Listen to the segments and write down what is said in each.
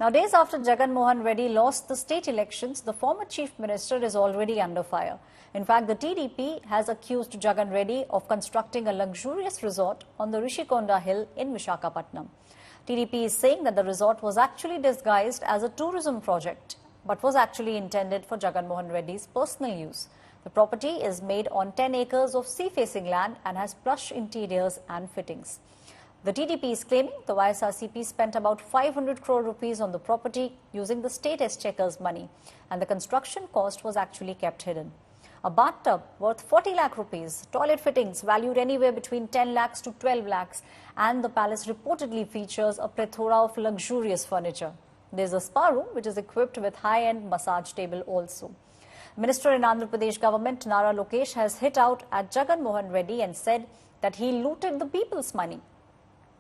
Now, days after Jagan Mohan Reddy lost the state elections, the former chief minister is already under fire. In fact, the TDP has accused Jagan Reddy of constructing a luxurious resort on the Rushikonda Hill in Visakhapatnam. TDP is saying that the resort was actually disguised as a tourism project, but was actually intended for Jagan Mohan Reddy's personal use. The property is made on 10 acres of sea-facing land and has plush interiors and fittings. The TDP is claiming the YSRCP spent about 500 crore rupees on the property using the state exchequer's money, and the construction cost was actually kept hidden. A bathtub worth 40 lakh rupees, toilet fittings valued anywhere between 10 lakhs to 12 lakhs, and the palace reportedly features a plethora of luxurious furniture. There's a spa room which is equipped with high-end massage table also. Minister in Andhra Pradesh government, Nara Lokesh, has hit out at Jagan Mohan Reddy and said that he looted the people's money.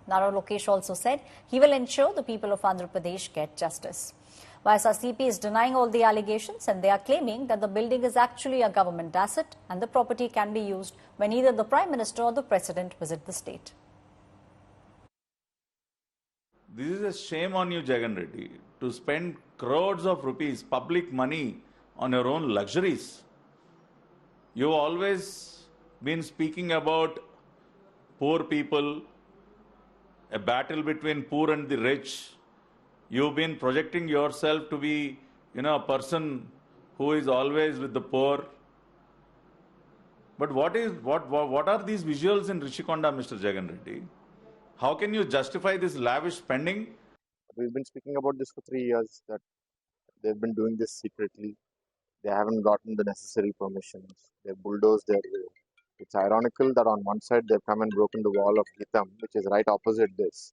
Nara Lokesh also said he will ensure the people of Andhra Pradesh get justice. YSRCP is denying all the allegations, and they are claiming that the building is actually a government asset and the property can be used when either the Prime Minister or the President visit the state. This is a shame on you, Jagan Reddy, to spend crores of rupees, public money, on your own luxuries. You've always been speaking about poor people, a battle between poor and the rich. You've been projecting yourself to be, a person who is always with the poor. But what are these visuals in Rishikonda, Mr. Jagan Reddy? How can you justify this lavish spending? We've been speaking about this for 3 years, that they've been doing this secretly. They haven't gotten the necessary permissions. They've bulldozed their way. It's ironical that on one side they've come and broken the wall of Gitam, which is right opposite this,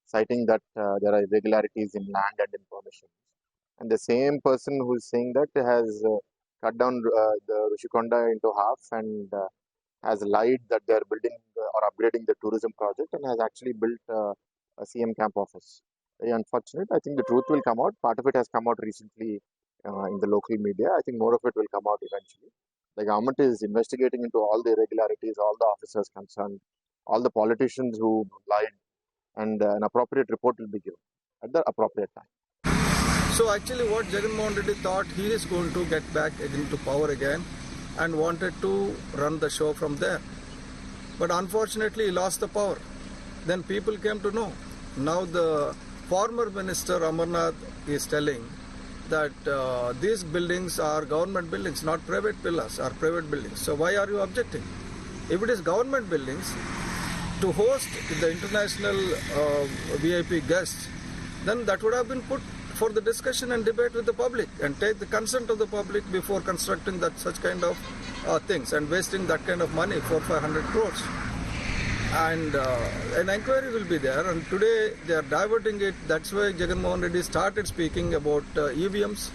citing that there are irregularities in land and in permissions. And the same person who is saying that has cut down the Rushikonda into half and has lied that they are building or upgrading the tourism project and has actually built a CM camp office. Very unfortunate. I think the truth will come out. Part of it has come out recently in the local media. I think more of it will come out eventually. The government is investigating into all the irregularities, all the officers concerned, all the politicians who lied, and an appropriate report will be given at the appropriate time. So actually what Jagan Mohan Reddy thought, he is going to get back into power again and wanted to run the show from there. But unfortunately he lost the power. Then people came to know. Now the former minister Amarnath is telling that these buildings are government buildings, not private villas or private buildings. So why are you objecting? If it is government buildings, to host the international VIP guests, then that would have been put for the discussion and debate with the public and take the consent of the public before constructing such kind of things and wasting that kind of money, 400-500 crores. And an inquiry will be there, and today they are diverting it. That's why Jagan Mohan Reddy started speaking about EVMs.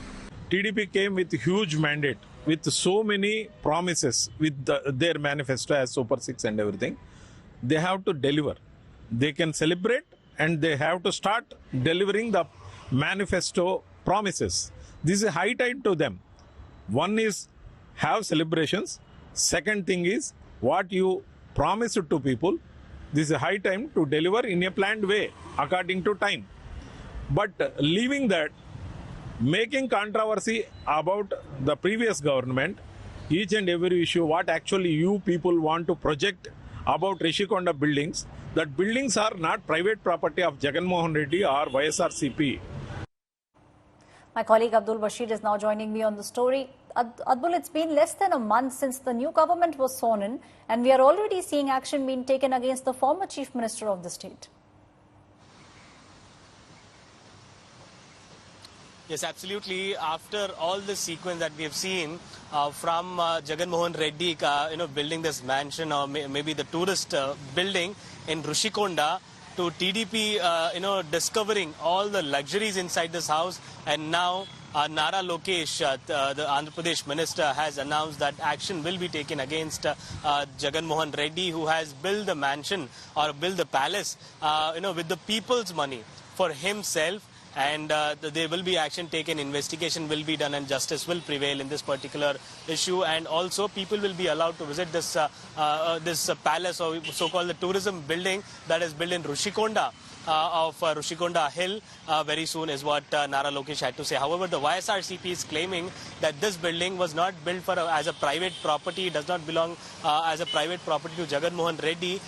TDP came with a huge mandate, with so many promises, with their manifesto as Super 6 and everything. They have to deliver. They can celebrate and they have to start delivering the manifesto promises. This is high time to them. One is have celebrations. Second thing is what you promise to people. This is a high time to deliver in a planned way according to time. But leaving that, making controversy about the previous government, each and every issue, what actually you people want to project about Rishikonda buildings, that buildings are not private property of Jagan Mohan Reddy or YSRCP. My colleague Abdul Bashir is now joining me on the story. Abdul, it's been less than a month since the new government was sworn in, and we are already seeing action being taken against the former chief minister of the state. Yes, absolutely. After all the sequence that we have seen from Jagan Mohan Reddy, building this mansion or maybe the tourist building in Rushikonda, to TDP, discovering all the luxuries inside this house, and now Nara Lokesh, the Andhra Pradesh minister, has announced that action will be taken against Jagan Mohan Reddy, who has built the mansion or built the palace, with the people's money for himself. And there will be action taken, investigation will be done, and justice will prevail in this particular issue. And also people will be allowed to visit this palace, or so-called the tourism building that is built in Rushikonda, of Rushikonda Hill very soon is what Nara Lokesh had to say. However, the YSRCP is claiming that this building was not built as a private property. It does not belong as a private property to Jagan Mohan Reddy,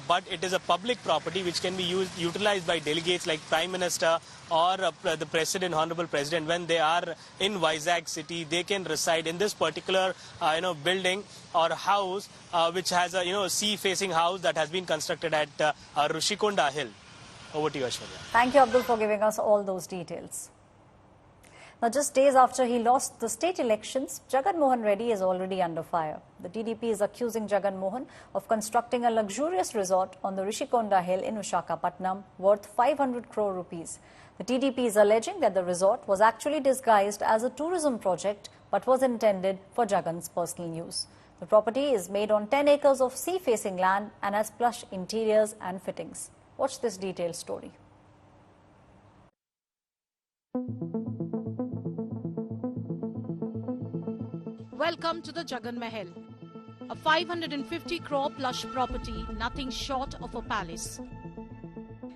but it is a public property which can be utilized by delegates like Prime Minister or the President, Honorable President. When they are in Vizag city, they can reside in this particular building or house which has a sea-facing house that has been constructed at Rushikonda Hill. Over to you, Ashwarya. Thank you, Abdul, for giving us all those details. Now, just days after he lost the state elections, Jagan Mohan Reddy is already under fire. The TDP is accusing Jagan Mohan of constructing a luxurious resort on the Rishikonda Hill in Visakhapatnam worth 500 crore rupees. The TDP is alleging that the resort was actually disguised as a tourism project but was intended for Jagan's personal use. The property is made on 10 acres of sea-facing land and has plush interiors and fittings. Watch this detailed story. Welcome to the Jagan Mahal, a 550 crore plush property, nothing short of a palace.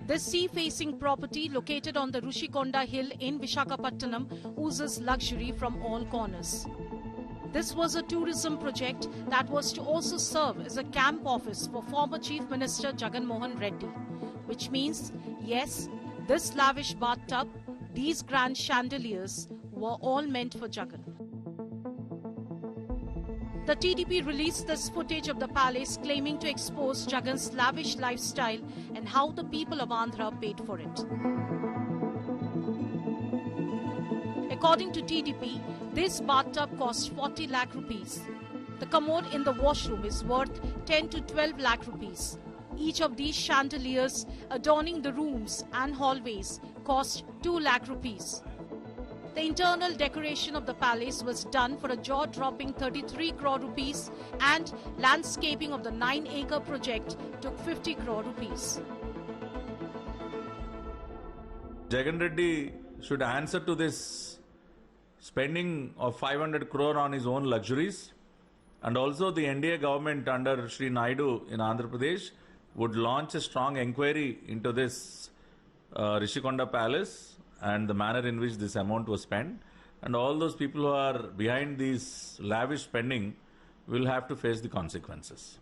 This sea-facing property located on the Rushikonda Hill in Visakhapatnam oozes luxury from all corners. This was a tourism project that was to also serve as a camp office for former Chief Minister Jagan Mohan Reddy, which means, yes, this lavish bathtub, these grand chandeliers were all meant for Jagan. The TDP released this footage of the palace claiming to expose Jagan's lavish lifestyle and how the people of Andhra paid for it. According to TDP, this bathtub cost 40 lakh rupees. The commode in the washroom is worth 10 to 12 lakh rupees. Each of these chandeliers adorning the rooms and hallways cost 2 lakh rupees. The internal decoration of the palace was done for a jaw-dropping 33 crore rupees and landscaping of the 9-acre project took 50 crore rupees. Jagan Reddy should answer to this spending of 500 crore on his own luxuries, and also the NDA government under Shri Naidu in Andhra Pradesh would launch a strong inquiry into this Rishikonda Palace and the manner in which this amount was spent, and all those people who are behind these lavish spending will have to face the consequences.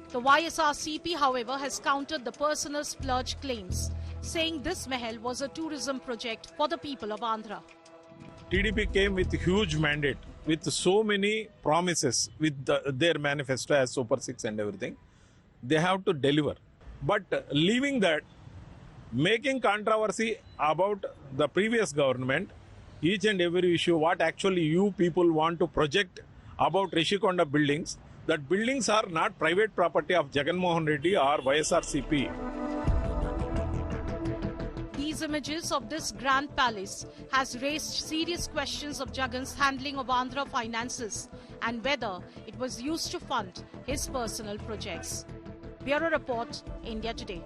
The YSRCP, however, has countered the personal splurge claims, saying this mahal was a tourism project for the people of Andhra. TDP came with a huge mandate, with so many promises, with their manifesto as Super 6 and everything. They have to deliver. But leaving that, making controversy about the previous government, each and every issue, what actually you people want to project about Rishikonda buildings, that buildings are not private property of Jagan Mohan Reddy or YSRCP. These images of this grand palace has raised serious questions of Jagan's handling of Andhra finances and whether it was used to fund his personal projects. Bureau Report, India Today.